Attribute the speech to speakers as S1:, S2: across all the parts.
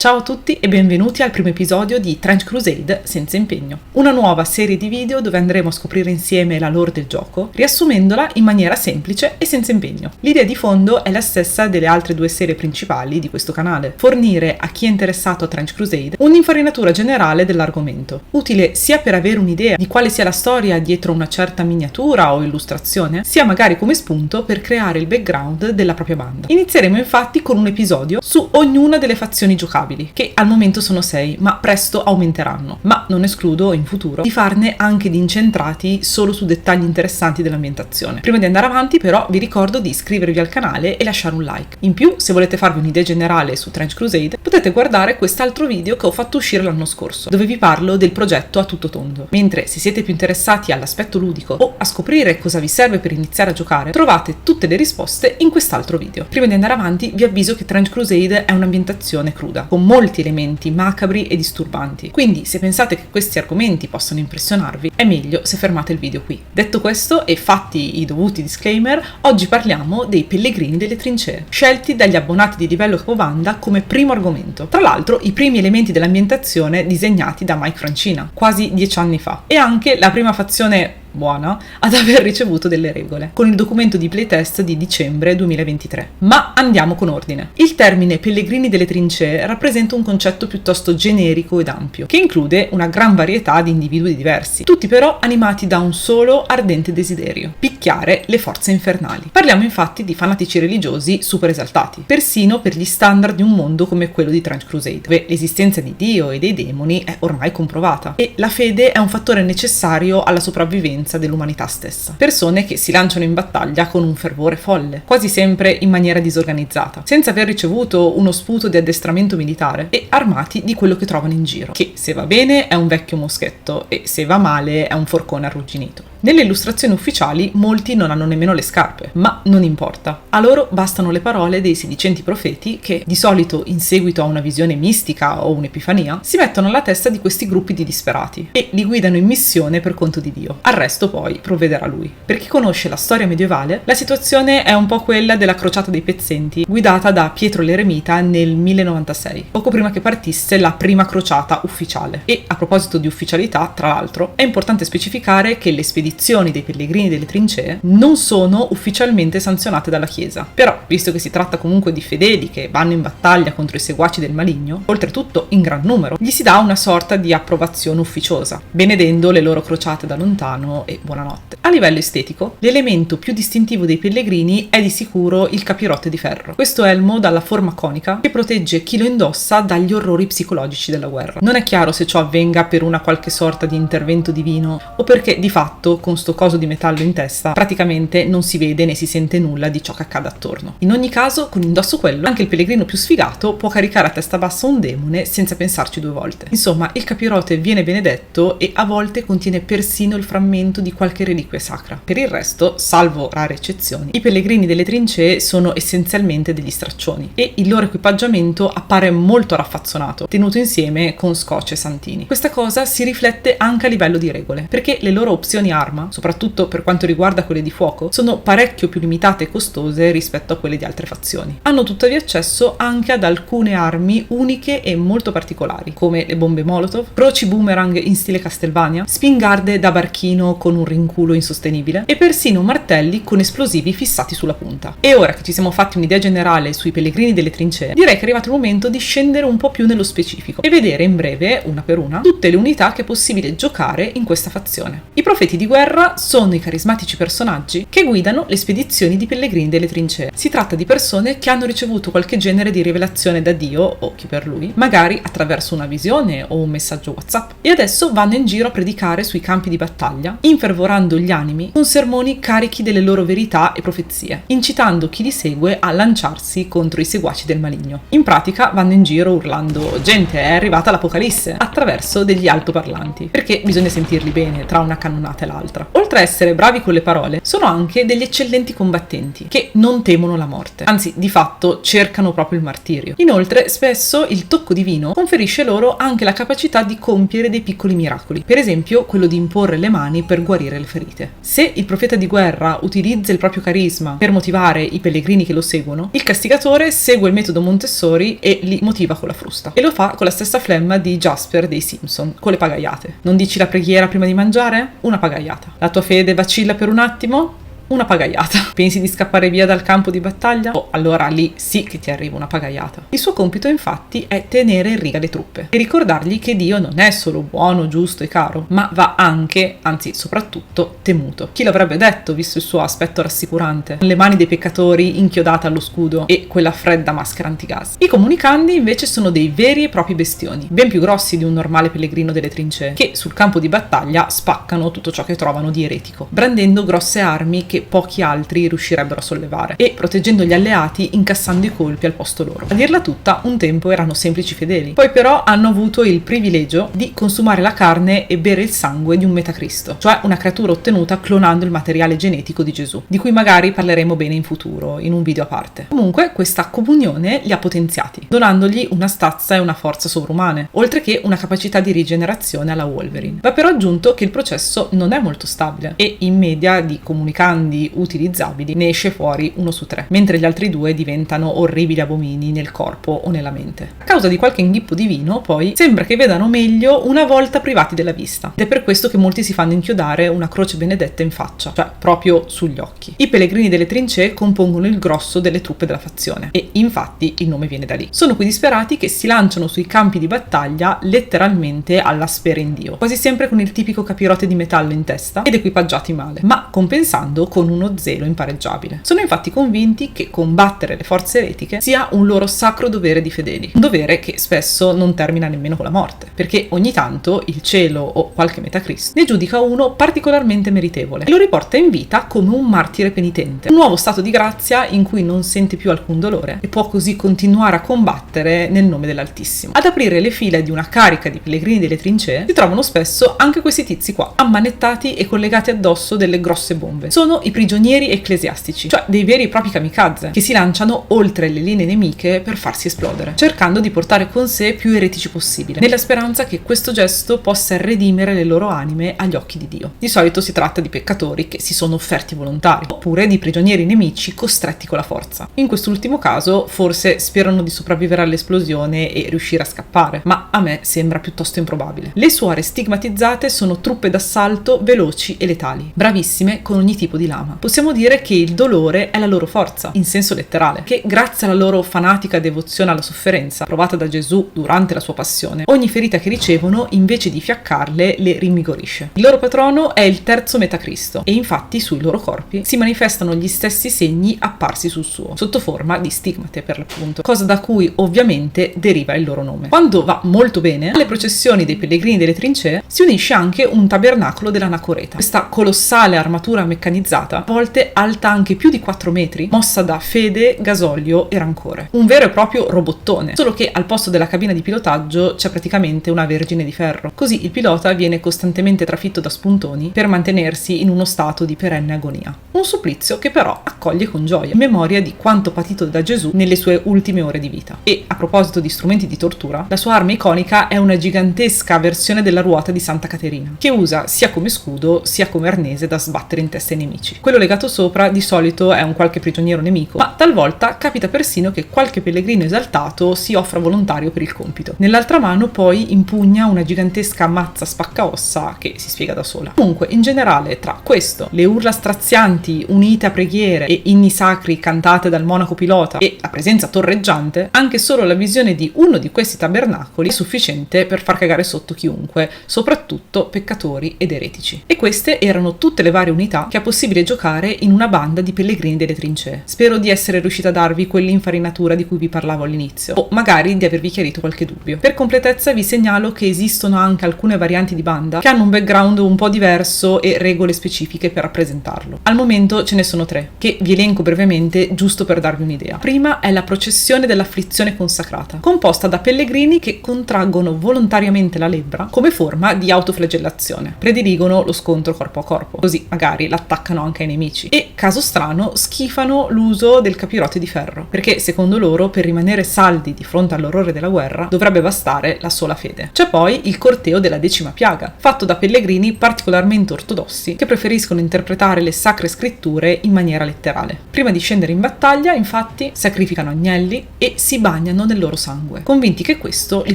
S1: Ciao a tutti e benvenuti al primo episodio di Trench Crusade senza impegno, una nuova serie di video dove andremo a scoprire insieme la lore del gioco, riassumendola in maniera semplice e senza impegno. L'idea di fondo è la stessa delle altre due serie principali di questo canale: fornire a chi è interessato a Trench Crusade un'infarinatura generale dell'argomento, utile sia per avere un'idea di quale sia la storia dietro una certa miniatura o illustrazione, sia magari come spunto per creare il background della propria banda. Inizieremo infatti con un episodio su ognuna delle fazioni giocabili, che al momento sono 6, ma presto aumenteranno. Ma non escludo in futuro di farne anche di incentrati solo su dettagli interessanti dell'ambientazione. Prima di andare avanti però vi ricordo di iscrivervi al canale e lasciare un like. In più, se volete farvi un'idea generale su Trench Crusade, potete guardare quest'altro video che ho fatto uscire l'anno scorso, dove vi parlo del progetto a tutto tondo. Mentre se siete più interessati all'aspetto ludico o a scoprire cosa vi serve per iniziare a giocare, trovate tutte le risposte in quest'altro video. Prima di andare avanti vi avviso che Trench Crusade è un'ambientazione cruda, con molti elementi macabri e disturbanti, quindi se pensate che questi argomenti possano impressionarvi è meglio se fermate il video qui. Detto questo e fatti i dovuti disclaimer, oggi parliamo dei pellegrini delle trincee, scelti dagli abbonati di livello capovanda come primo argomento. Tra l'altro i primi elementi dell'ambientazione disegnati da Mike Francina, quasi 10 anni fa, e anche la prima fazione buona ad aver ricevuto delle regole, con il documento di playtest di dicembre 2023. Ma andiamo con ordine. Il termine pellegrini delle trincee rappresenta un concetto piuttosto generico ed ampio, che include una gran varietà di individui diversi, tutti però animati da un solo ardente desiderio: picchiare le forze infernali. Parliamo infatti di fanatici religiosi super esaltati, persino per gli standard di un mondo come quello di Trench Crusade, dove l'esistenza di Dio e dei demoni è ormai comprovata, e la fede è un fattore necessario alla sopravvivenza dell'umanità stessa. Persone che si lanciano in battaglia con un fervore folle, quasi sempre in maniera disorganizzata, senza aver ricevuto uno sputo di addestramento militare, e armati di quello che trovano in giro, che se va bene è un vecchio moschetto e se va male è un forcone arrugginito. Nelle illustrazioni ufficiali molti non hanno nemmeno le scarpe, ma non importa. A loro bastano le parole dei sedicenti profeti che, di solito in seguito a una visione mistica o un'epifania, si mettono alla testa di questi gruppi di disperati e li guidano in missione per conto di Dio. Al resto poi provvederà lui. Per chi conosce la storia medievale, la situazione è un po' quella della crociata dei pezzenti, guidata da Pietro l'Eremita nel 1096, poco prima che partisse la prima crociata ufficiale. E a proposito di ufficialità, tra l'altro, è importante specificare che le spedizioni dei pellegrini delle trincee non sono ufficialmente sanzionate dalla Chiesa. Però, visto che si tratta comunque di fedeli che vanno in battaglia contro i seguaci del maligno, oltretutto in gran numero, gli si dà una sorta di approvazione ufficiosa, benedendo le loro crociate da lontano e buonanotte. A livello estetico, l'elemento più distintivo dei pellegrini è di sicuro il capirote di ferro. Questo elmo dalla forma conica che protegge chi lo indossa dagli orrori psicologici della guerra. Non è chiaro se ciò avvenga per una qualche sorta di intervento divino o perché di fatto con sto coso di metallo in testa praticamente non si vede né si sente nulla di ciò che accade attorno. In ogni caso, con indosso quello, anche il pellegrino più sfigato può caricare a testa bassa un demone senza pensarci due volte. Insomma, il capirote viene benedetto e a volte contiene persino il frammento di qualche reliquia sacra. Per il resto, salvo rare eccezioni, i pellegrini delle trincee sono essenzialmente degli straccioni e il loro equipaggiamento appare molto raffazzonato, tenuto insieme con scotch e santini. Questa cosa si riflette anche a livello di regole, perché le loro opzioni arma, soprattutto per quanto riguarda quelle di fuoco, sono parecchio più limitate e costose rispetto a quelle di altre fazioni. Hanno tuttavia accesso anche ad alcune armi uniche e molto particolari, come le bombe Molotov, croci boomerang in stile Castlevania, spingarde da barchino con un rinculo insostenibile e persino martelli con esplosivi fissati sulla punta. E ora che ci siamo fatti un'idea generale sui pellegrini delle trincee, direi che è arrivato il momento di scendere un po' più nello specifico e vedere in breve, una per una, tutte le unità che è possibile giocare in questa fazione. I profeti di guerra sono i carismatici personaggi che guidano le spedizioni di pellegrini delle trincee. Si tratta di persone che hanno ricevuto qualche genere di rivelazione da Dio, o chi per lui, magari attraverso una visione o un messaggio WhatsApp, e adesso vanno in giro a predicare sui campi di battaglia, infervorando gli animi con sermoni carichi delle loro verità e profezie, incitando chi li segue a lanciarsi contro i seguaci del maligno. In pratica vanno in giro urlando: gente, è arrivata l'Apocalisse, attraverso degli altoparlanti, perché bisogna sentirli bene tra una cannonata e l'altra. un'altra. Oltre a essere bravi con le parole, sono anche degli eccellenti combattenti, che non temono la morte, anzi di fatto cercano proprio il martirio. Inoltre spesso il tocco divino conferisce loro anche la capacità di compiere dei piccoli miracoli, per esempio quello di imporre le mani per guarire le ferite. Se il profeta di guerra utilizza il proprio carisma per motivare i pellegrini che lo seguono, il castigatore segue il metodo Montessori e li motiva con la frusta. E lo fa con la stessa flemma di Jasper dei Simpson, con le pagaiate. Non dici la preghiera prima di mangiare? Una pagaiata. La tua fede vacilla per un attimo? Una pagaiata. Pensi di scappare via dal campo di battaglia? Oh, allora lì sì che ti arriva una pagaiata. Il suo compito infatti è tenere in riga le truppe e ricordargli che Dio non è solo buono, giusto e caro, ma va anche, anzi soprattutto, temuto. Chi l'avrebbe detto visto il suo aspetto rassicurante, le mani dei peccatori inchiodate allo scudo e quella fredda maschera antigas. I comunicandi invece sono dei veri e propri bestioni, ben più grossi di un normale pellegrino delle trincee, che sul campo di battaglia spaccano tutto ciò che trovano di eretico, brandendo grosse armi che pochi altri riuscirebbero a sollevare e proteggendo gli alleati incassando i colpi al posto loro. A dirla tutta, un tempo erano semplici fedeli, poi però hanno avuto il privilegio di consumare la carne e bere il sangue di un metacristo, cioè una creatura ottenuta clonando il materiale genetico di Gesù, di cui magari parleremo bene in futuro, in un video a parte. Comunque questa comunione li ha potenziati, donandogli una stazza e una forza sovrumane, oltre che una capacità di rigenerazione alla Wolverine. Va però aggiunto che il processo non è molto stabile e in media di comunicandi utilizzabili ne esce fuori 1 su 3, mentre gli altri 2 diventano orribili abomini nel corpo o nella mente. A causa di qualche inghippo divino, poi, sembra che vedano meglio una volta privati della vista, ed è per questo che molti si fanno inchiodare una croce benedetta in faccia, cioè proprio sugli occhi. I pellegrini delle trincee compongono il grosso delle truppe della fazione, e infatti il nome viene da lì. Sono quei disperati che si lanciano sui campi di battaglia letteralmente alla spera in Dio, quasi sempre con il tipico capirote di metallo in testa ed equipaggiati male, ma compensando con uno zelo impareggiabile. Sono infatti convinti che combattere le forze eretiche sia un loro sacro dovere di fedeli, un dovere che spesso non termina nemmeno con la morte, perché ogni tanto il cielo o qualche metacristo ne giudica uno particolarmente meritevole e lo riporta in vita come un martire penitente, un nuovo stato di grazia in cui non sente più alcun dolore e può così continuare a combattere nel nome dell'Altissimo. Ad aprire le fila di una carica di pellegrini delle trincee si trovano spesso anche questi tizi qua, ammanettati e collegati addosso delle grosse bombe. Sono i prigionieri ecclesiastici, cioè dei veri e propri kamikaze, che si lanciano oltre le linee nemiche per farsi esplodere, cercando di portare con sé più eretici possibile, nella speranza che questo gesto possa redimere le loro anime agli occhi di Dio. Di solito si tratta di peccatori che si sono offerti volontari, oppure di prigionieri nemici costretti con la forza. In quest'ultimo caso forse sperano di sopravvivere all'esplosione e riuscire a scappare, ma a me sembra piuttosto improbabile. Le suore stigmatizzate sono truppe d'assalto veloci e letali, bravissime con ogni tipo di lama. Possiamo dire che il dolore è la loro forza, in senso letterale, che grazie alla loro fanatica devozione alla sofferenza provata da Gesù durante la sua passione, ogni ferita che ricevono invece di fiaccarle le rinvigorisce. Il loro patrono è il terzo metacristo e infatti sui loro corpi si manifestano gli stessi segni apparsi sul suo, sotto forma di stigmate per l'appunto, cosa da cui ovviamente deriva il loro nome. Quando va molto bene, alle processioni dei pellegrini delle trincee si unisce anche un tabernacolo dell'Anacoreta, questa colossale armatura meccanizzata, a volte alta anche più di 4 metri, mossa da fede, gasolio e rancore. Un vero e proprio robottone, solo che al posto della cabina di pilotaggio c'è praticamente una vergine di ferro. Così il pilota viene costantemente trafitto da spuntoni per mantenersi in uno stato di perenne agonia. Un supplizio che però accoglie con gioia, in memoria di quanto patito da Gesù nelle sue ultime ore di vita. E a proposito di strumenti di tortura, la sua arma iconica è una gigantesca versione della ruota di Santa Caterina, che usa sia come scudo sia come arnese da sbattere in testa ai nemici. Quello legato sopra di solito è un qualche prigioniero nemico, ma talvolta capita persino che qualche pellegrino esaltato si offra volontario per il compito. Nell'altra mano poi impugna una gigantesca mazza spaccaossa che si spiega da sola. Comunque, in generale, tra questo, le urla strazianti unite a preghiere e inni sacri cantate dal monaco pilota e la presenza torreggiante, anche solo la visione di uno di questi tabernacoli è sufficiente per far cagare sotto chiunque, soprattutto peccatori ed eretici. E queste erano tutte le varie unità che ha possibile scegliere e giocare in una banda di pellegrini delle trincee. Spero di essere riuscita a darvi quell'infarinatura di cui vi parlavo all'inizio, o magari di avervi chiarito qualche dubbio. Per completezza vi segnalo che esistono anche alcune varianti di banda che hanno un background un po' diverso e regole specifiche per rappresentarlo. Al momento ce ne sono 3, che vi elenco brevemente giusto per darvi un'idea. Prima è la processione dell'afflizione consacrata, composta da pellegrini che contraggono volontariamente la lebbra come forma di autoflagellazione. Prediligono lo scontro corpo a corpo, così magari l'attaccano anche ai nemici. E, caso strano, schifano l'uso del capirote di ferro, perché secondo loro per rimanere saldi di fronte all'orrore della guerra dovrebbe bastare la sola fede. C'è poi il corteo della 10ª piaga, fatto da pellegrini particolarmente ortodossi che preferiscono interpretare le sacre scritture in maniera letterale. Prima di scendere in battaglia, infatti, sacrificano agnelli e si bagnano nel loro sangue, convinti che questo li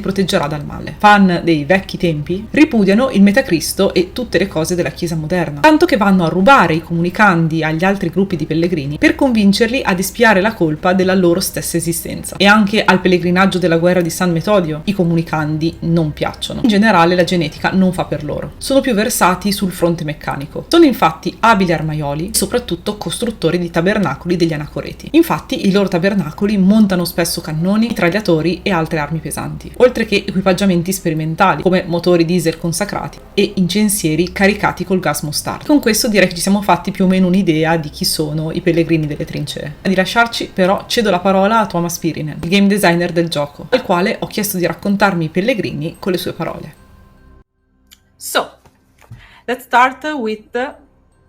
S1: proteggerà dal male. Fan dei vecchi tempi, ripudiano il Metacristo e tutte le cose della Chiesa moderna, tanto che vanno a rubare i comunicandi agli altri gruppi di pellegrini per convincerli ad espiare la colpa della loro stessa esistenza. E anche al pellegrinaggio della guerra di San Metodio i comunicandi non piacciono. In generale la genetica non fa per loro. Sono più versati sul fronte meccanico. Sono infatti abili armaioli e soprattutto costruttori di tabernacoli degli anacoreti. Infatti i loro tabernacoli montano spesso cannoni, mitragliatori e altre armi pesanti, oltre che equipaggiamenti sperimentali come motori diesel consacrati e incensieri caricati col gas mostarda. Con questo direi che ci siamo fatti più o meno un'idea di chi sono i pellegrini delle trincee. A di lasciarci però cedo la parola a Tuomas Pirinen, il game designer del gioco, al quale ho chiesto di raccontarmi i pellegrini con le sue parole.
S2: So, let's start with the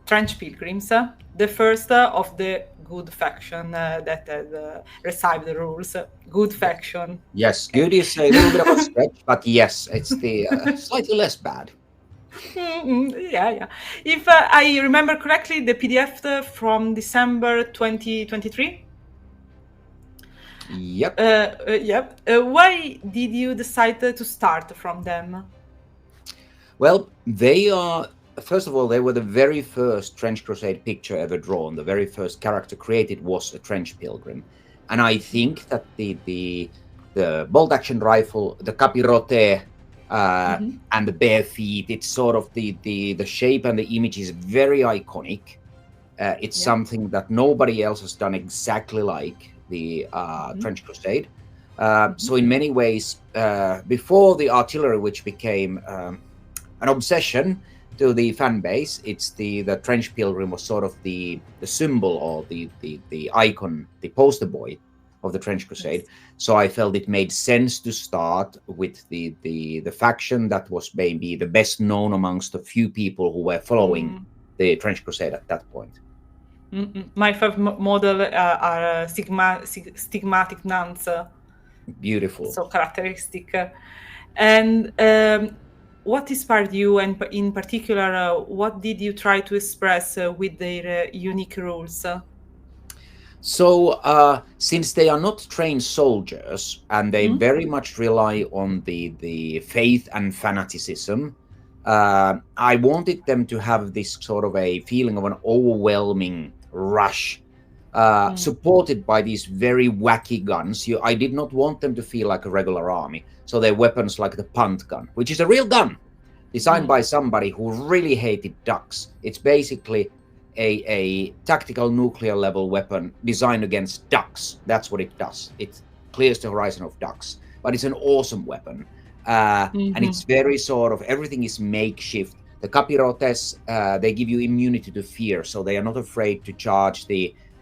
S2: Trench Pilgrims, the first of the good faction that had received the rules. Good faction.
S3: Yes, good is a little bit of a stretch, but yes, it's the slightly less bad.
S2: Yeah. If I remember correctly, the PDF from December 2023.
S3: Yep.
S2: Why did you decide to start from them?
S3: Well, they are, first of all, they were the very first Trench Crusade picture ever drawn. The very first character created was a Trench Pilgrim. And I think that the bolt action rifle, the capirote, and the bare feet, it's sort of the shape and the image is very iconic. It's something that nobody else has done exactly like the Trench Crusade. So in many ways, before the artillery, which became an obsession to the fan base, it's the Trench Pilgrim was sort of the symbol or the icon, the poster boy of the Trench Crusade. Yes. So I felt it made sense to start with the faction that was maybe the best known amongst a few people who were following the Trench Crusade at that point.
S2: My favorite model are stigmatic nuns.
S3: Beautiful.
S2: So characteristic. And what inspired you, and in particular, what did you try to express with their unique rules?
S3: So since they are not trained soldiers and they very much rely on the faith and fanaticism, I wanted them to have this sort of a feeling of an overwhelming rush, supported by these very wacky guns. I did not want them to feel like a regular army. So their weapons like the punt gun, which is a real gun, designed by somebody who really hated ducks. It's basically a tactical nuclear level weapon designed against ducks. That's what it does. It clears the horizon of ducks, but it's an awesome weapon. And it's very sort of, everything is makeshift. The capirotes, they give you immunity to fear, so they are not afraid to charge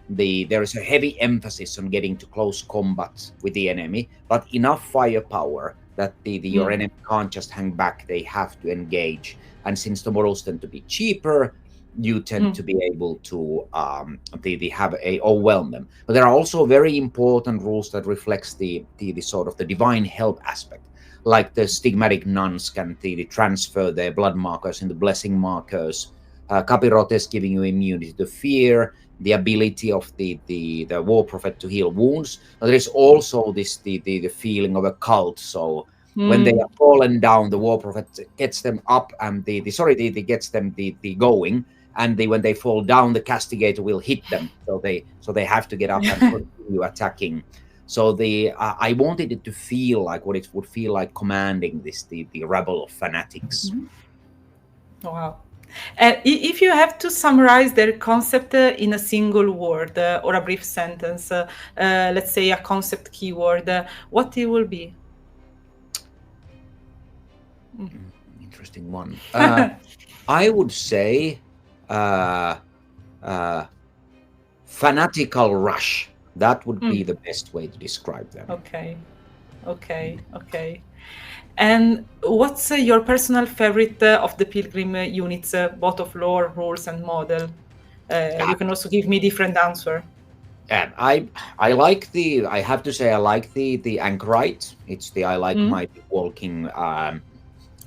S3: there is a heavy emphasis on getting to close combat with the enemy, but enough firepower that your enemy can't just hang back, they have to engage. And since the models tend to be cheaper, you tend to be able to overwhelm them. But there are also very important rules that reflects the sort of the divine help aspect. Like the stigmatic nuns can transfer their blood markers into blessing markers. Capirotes giving you immunity to fear, the ability of the war prophet to heal wounds. But there is also this the feeling of a cult. So when they are fallen down, the war prophet gets them up, and gets them the going. And when they fall down, the castigator will hit them. So they have to get up and continue attacking. So I wanted it to feel like what it would feel like commanding the rabble of fanatics.
S2: Wow. If you have to summarize their concept in a single word or a brief sentence, let's say a concept keyword, what it will be?
S3: Interesting one. I would say fanatical rush. That would be the best way to describe them.
S2: Okay. And what's your personal favorite of the Pilgrim units, both of lore, rules, and model? You can also give me different answer.
S3: I like the. I have to say I like the anchorite. It's the I like my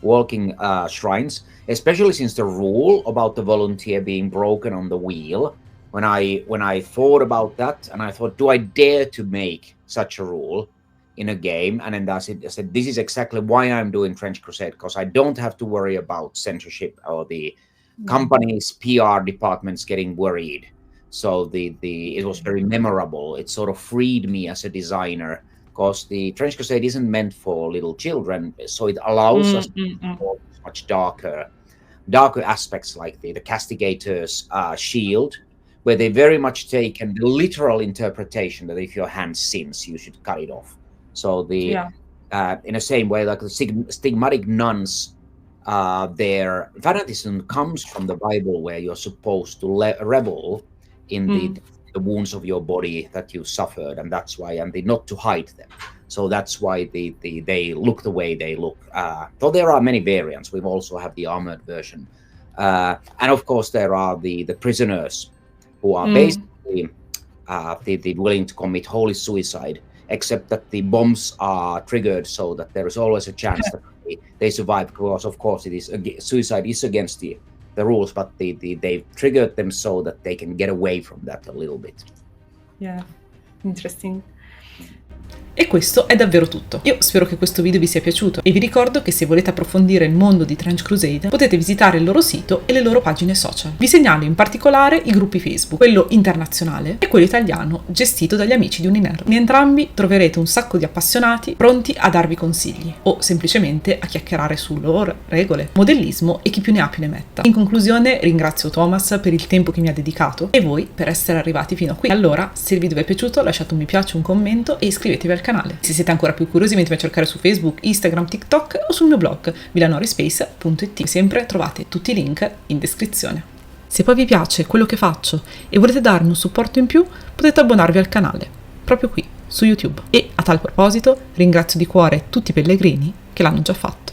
S3: walking shrines, especially since the rule about the volunteer being broken on the wheel. When I thought about that, and I thought, do I dare to make such a rule in a game? And then I said, this is exactly why I'm doing Trench Crusade, because I don't have to worry about censorship or the company's PR departments getting worried. So it was very memorable. It sort of freed me as a designer, because the Trench Crusade isn't meant for little children, so it allows us to explore much darker aspects, like the Castigator's shield, where they very much taken the literal interpretation that if your hand sins, you should cut it off. So in the same way, like the stigmatic nuns, their fanaticism comes from the Bible, where you're supposed to revel in the wounds of your body that you suffered, and that's why, and not to hide them. So that's why they look the way they look. Though there are many variants, we also have the armored version, and of course there are the prisoners, who are basically willing to commit holy suicide, except that the bombs are triggered so that there is always a chance that they survive, because of course suicide is against the rules, but they've triggered them so that they can get away from that a little bit.
S2: Yeah, interesting.
S1: E questo è davvero tutto. Io spero che questo video vi sia piaciuto e vi ricordo che se volete approfondire il mondo di Trench Crusade potete visitare il loro sito e le loro pagine social. Vi segnalo in particolare i gruppi Facebook, quello internazionale e quello italiano gestito dagli amici di Uninerd. In entrambi troverete un sacco di appassionati pronti a darvi consigli o semplicemente a chiacchierare su lore, regole, modellismo e chi più ne ha più ne metta. In conclusione ringrazio Thomas per il tempo che mi ha dedicato e voi per essere arrivati fino a qui. Allora, se il video vi è piaciuto lasciate un mi piace, un commento e iscrivetevi al canale. Se siete ancora più curiosi venitemi a cercare su Facebook, Instagram, TikTok o sul mio blog milanorispace.it. Sempre trovate tutti i link in descrizione. Se poi vi piace quello che faccio e volete darmi un supporto in più, potete abbonarvi al canale, proprio qui, su YouTube. E a tal proposito ringrazio di cuore tutti i pellegrini che l'hanno già fatto.